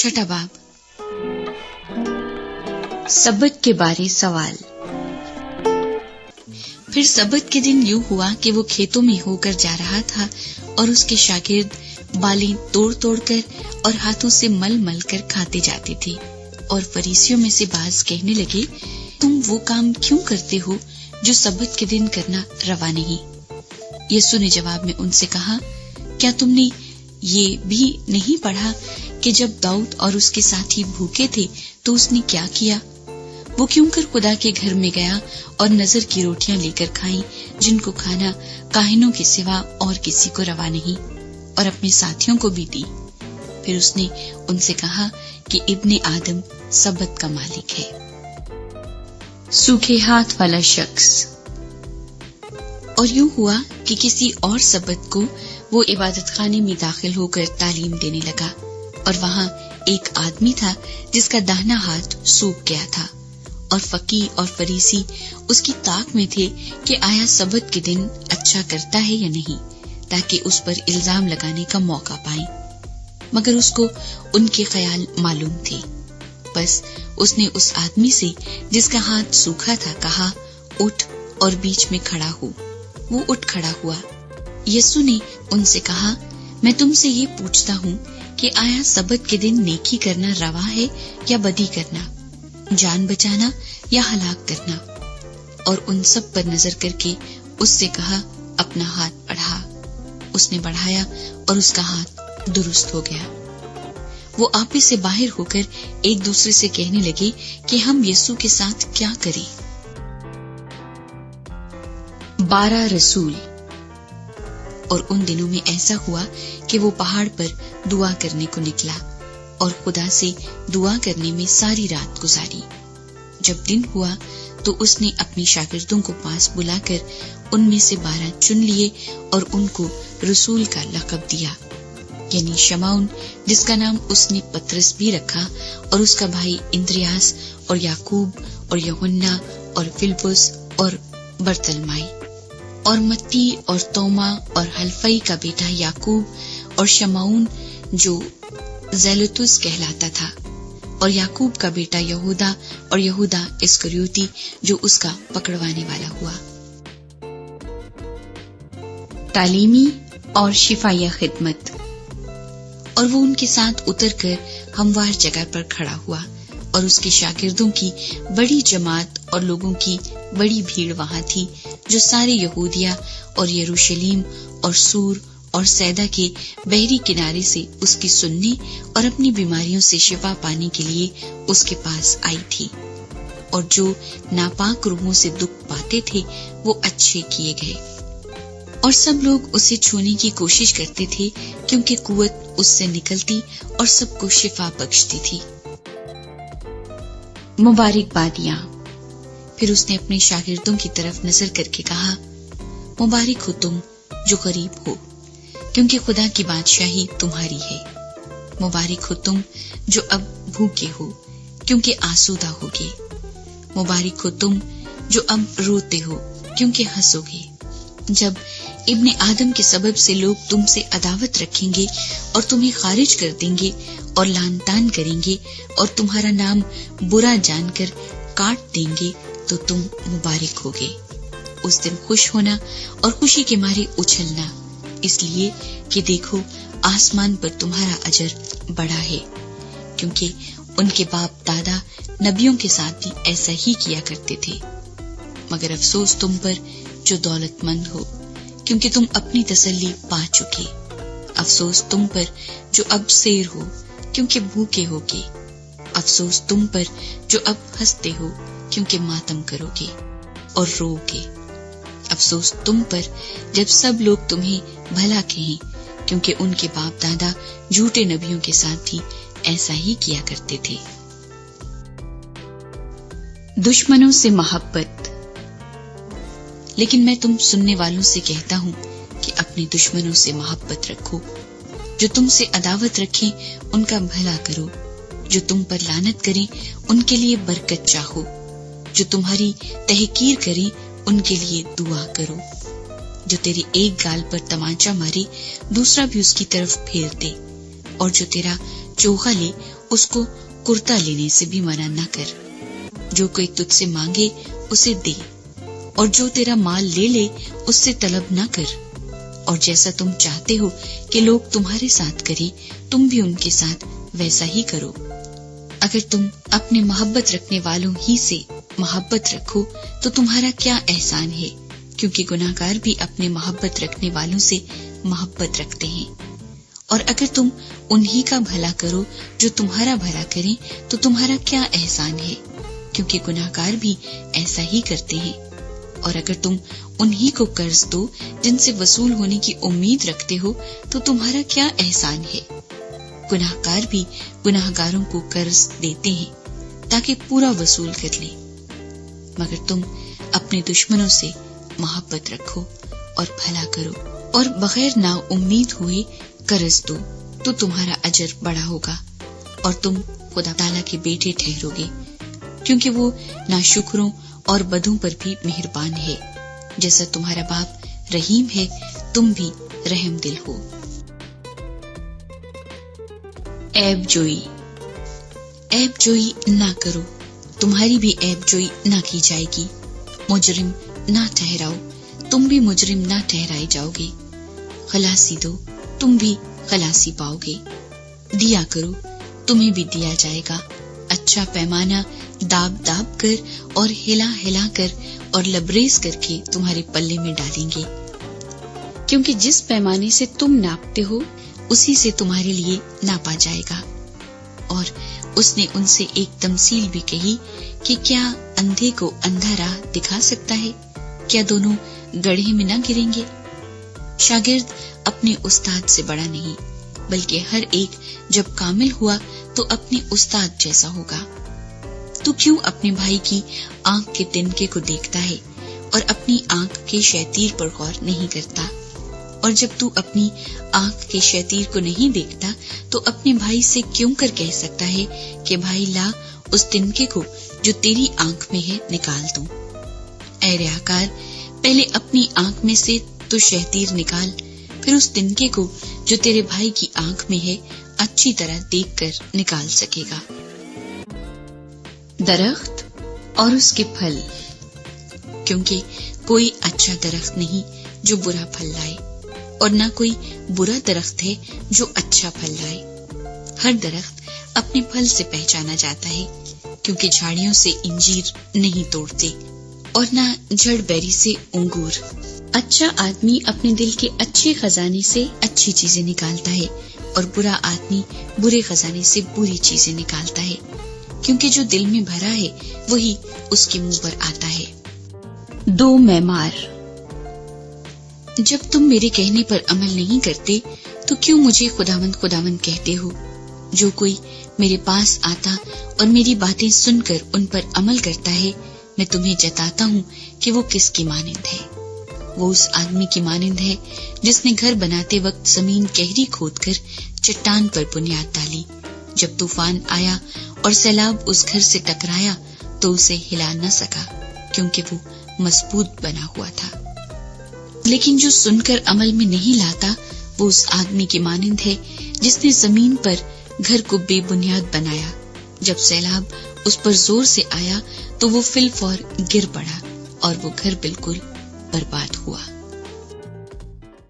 छठा बाब, सबत के बारे सवाल। फिर सबत के दिन यूं हुआ कि वो खेतों में होकर जा रहा था और उसके शागिर्द बालें तोड़ तोड़ कर और हाथों से मल मल कर खाते जाते थे। और फरीसियों में से बाज कहने लगे, तुम वो काम क्यों करते हो जो सबत के दिन करना रवा नहीं? यीशु ने जवाब में उनसे कहा, क्या तुमने ये भी नहीं पढ़ा कि जब दाऊद और उसके साथी भूखे थे तो उसने क्या किया? वो क्यों कर खुदा के घर में गया और नजर की रोटियां लेकर खाई, जिनको खाना काहिनों के सिवा और किसी को रवा नहीं, और अपने साथियों को भी दी। फिर उसने उनसे कहा कि इब्ने आदम सबत का मालिक है। सूखे हाथ वाला शख्स। और यूं हुआ कि किसी और सबत को वो इबादत खाने में दाखिल होकर तालीम देने लगा, और वहां एक आदमी था जिसका दाहिना हाथ सूख गया था, और फकीह और फरीसी उसकी ताक में थे कि आया सबत के दिन अच्छा करता है या नहीं, ताकि उस पर इल्जाम लगाने का मौका पाएं। मगर उसको उनके ख्याल मालूम थे। बस उसने उस आदमी से जिसका हाथ सूखा था कहा, उठ और बीच में खड़ा हो। वो उठ खड़ा हुआ। यीशु ने उनसे कहा, मैं तुमसे ये पूछता हूँ कि आया सबत के दिन नेकी करना रवा है या बदी करना, जान बचाना या हलाक करना? और उन सब पर नजर करके उससे कहा, अपना हाथ बढ़ा। उसने बढ़ाया और उसका हाथ दुरुस्त हो गया। वो आपे से बाहर होकर एक दूसरे से कहने लगे कि हम यीशु के साथ क्या करें। 12 रसूल। और उन दिनों में ऐसा हुआ कि वो पहाड़ पर दुआ करने को निकला और खुदा से दुआ करने में सारी रात गुजारी। जब दिन हुआ तो उसने अपने शागिर्दों को पास बुलाकर उनमें से 12 चुन लिए और उनको रसूल का लक़ब दिया, यानी शमौन, जिसका नाम उसने पतरस भी रखा, और उसका भाई इंद्रियास और याकूब और यूहन्ना और फिलिप्पुस और बरतलमाई, और मत्ती और तोमा और हल्फई का बेटा याकूब, और शमौन जो ज़ेलोतुस कहलाता था, और याकूब का बेटा यहूदा, और यहूदा इस्करियोती जो उसका पकड़वाने वाला हुआ। तालीमी और शिफाया खिदमत। और वो उनके साथ उतरकर हमवार जगह पर खड़ा हुआ, और उसके शागिर्दों की बड़ी जमात और लोगों की बड़ी भीड़ वहां थी, जो सारे यहूदिया और यरूशलेम और सूर और सैदा के बहरी किनारे से उसकी सुनने और अपनी बीमारियों से शिफा पाने के लिए उसके पास आई थी। और जो नापाक रूहों से दुख पाते थे वो अच्छे किए गए, और सब लोग उसे छूने की कोशिश करते थे, क्योंकि कुव्वत उससे निकलती और सबको शिफा बख्शती थी। मुबारकबादियां। फिर उसने अपने शागिर्दों की तरफ नजर करके कहा, मुबारक हो तुम जो गरीब हो, क्योंकि खुदा की बादशाही तुम्हारी है। मुबारक हो तुम जो अब भूखे हो, क्योंकि आसूदा होगे। मुबारक हो तुम जो अब रोते हो, क्योंकि हंसोगे। जब इब्ने आदम के सबब से लोग तुमसे अदावत रखेंगे और तुम्हें खारिज कर देंगे और लान तान करेंगे और तुम्हारा नाम बुरा जानकर काट देंगे, तो तुम मुबारक होगे। उस दिन खुश होना और खुशी के मारे उछलना, इसलिए कि देखो आसमान पर तुम्हारा अजर बड़ा है, क्योंकि उनके बाप दादा नबियों के साथ भी ऐसा ही किया करते थे। मगर अफसोस तुम पर जो दौलतमंद हो, क्योंकि तुम अपनी तसल्ली पा चुके। अफसोस तुम पर जो अब शेर हो, क्योंकि भूखे होगे। अफसोस तुम पर जो अब हंसते हो, क्योंकि मातम करोगे और रोओगे। अफसोस तुम पर जब सब लोग तुम्हें भला कहें, क्योंकि उनके बाप दादा झूठे नबियों के साथ भी ऐसा ही किया करते थे। दुश्मनों से मोहब्बत। लेकिन मैं तुम सुनने वालों से कहता हूँ कि अपने दुश्मनों से मोहब्बत रखो। जो तुमसे अदावत रखें उनका भला करो, जो तुम पर लानत करें उनके लिए बरकत चाहो, जो तुम्हारी तहकीर करें उनके लिए दुआ करो। जो तेरे एक गाल पर तमाचा मारे दूसरा भी उसकी तरफ फेर दे। اور جو تیرا چوغا لے اس کو کرتا لینے سے بھی منع نہ کر. جو کوئی تجھ سے مانگے اسے دے، اور جو تیرا مال لے لے اس سے طلب نہ کر. اور جیسا تم چاہتے ہو کہ لوگ تمہارے ساتھ کریں تم بھی ان کے ساتھ ویسا ہی کرو. اگر تم اپنے محبت رکھنے والوں ہی سے محبت رکھو تو تمہارا کیا احسان ہے، کیونکہ گناہگار بھی اپنے محبت رکھنے والوں سے محبت رکھتے ہیں. اور اگر تم انہی کا بھلا کرو جو تمہارا بھلا کریں تو تمہارا کیا احسان ہے، کیونکہ گناہگار بھی ایسا ہی کرتے ہیں. اور اگر تم انہی کو قرض دو جن سے وصول ہونے کی امید رکھتے ہو تو تمہارا کیا احسان ہے. گناہگار بھی گناہگاروں کو قرض دیتے ہیں تاکہ پورا وصول کر لیں. مگر تم اپنے دشمنوں سے محبت رکھو اور بھلا کرو، اور بغیر نا امید ہوئے قرض دو تو تمہارا اجر بڑا ہوگا اور تم خدا تعالیٰ کے بیٹے ٹھہرو گے، کیونکہ وہ ناشکروں اور بدوں پر بھی مہربان ہے. جیسا تمہارا باپ رحیم ہے تم بھی رحم دل ہو. عیب جوئی. عیب جوئی نہ کرو، تمہاری بھی عیب جوئی نہ کی جائے گی. مجرم نہ ٹھہراؤ، تم بھی مجرم نہ ٹھہرائے جاؤ گے. خلاصی دو، تم بھی خلاصی پاؤ گے. دیا کرو، تمہیں بھی دیا جائے گا. اچھا پیمانہ داب داب کر اور ہلا ہلا کر اور لبریز کر کے تمہارے پلے میں ڈالیں گے. کیونکہ جس پیمانے سے تم ناپتے ہو اسی سے تمہارے لیے ناپا جائے گا. اور اس نے ان سے ایک تمثیل بھی کہی کہ کیا اندھے کو اندھا راہ دکھا سکتا ہے؟ کیا دونوں گڑھے میں نہ گریں گے؟ شاگرد اپنے استاد سے بڑا نہیں، بلکہ ہر ایک جب کامل ہوا تو اپنے استاد جیسا ہوگا. تو کیوں اپنے بھائی کی آنکھ کے تنکے کو دیکھتا ہے اور اپنی آنکھ کے شیطیر پر غور نہیں کرتا؟ اور جب تو اپنی آنکھ کے شیطیر کو نہیں دیکھتا تو اپنے بھائی سے کیوں کر کہہ سکتا ہے کہ بھائی لا اس تنکے کو جو تیری آنکھ میں ہے نکال دوں. اے ریاکار، پہلے اپنی آنکھ میں سے تو شیطیر نکال، پھر اس تنکے کو جو تیرے بھائی کی آنکھ میں ہے اچھی طرح دیکھ کر نکال سکے گا. درخت اور اس کے پھل. کیونکہ کوئی اچھا درخت نہیں جو برا پھل لائے، اور نہ کوئی برا درخت ہے جو اچھا پھل لائے. ہر درخت اپنے پھل سے پہچانا جاتا ہے، کیونکہ جھاڑیوں سے انجیر نہیں توڑتے اور نہ جھڑ بیری سے انگور. اچھا آدمی اپنے دل کے اچھے خزانے سے اچھی چیزیں نکالتا ہے، اور برا آدمی برے خزانے سے بری چیزیں نکالتا ہے، کیونکہ جو دل میں بھرا ہے وہی اس کے منہ پر آتا ہے. دو معمار. جب تم میرے کہنے پر عمل نہیں کرتے تو کیوں مجھے خداوند خداوند کہتے ہو؟ جو کوئی میرے پاس آتا اور میری باتیں سن کر ان پر عمل کرتا ہے، میں تمہیں جتاتا ہوں کہ وہ کس کی مانند ہے. وہ اس آدمی کی مانند ہے جس نے گھر بناتے وقت زمین گہری کھود کر چٹان پر بنیاد ڈالی. جب طوفان آیا اور سیلاب اس گھر سے ٹکرایا تو اسے ہلا نہ سکا، کیونکہ وہ مضبوط بنا ہوا تھا. لیکن جو سن کر عمل میں نہیں لاتا وہ اس آدمی کی مانند ہے جس نے زمین پر گھر کو بے بنیاد بنایا. جب سیلاب اس پر زور سے آیا تو وہ فی الفور گر پڑا اور وہ گھر بالکل برباد ہوا.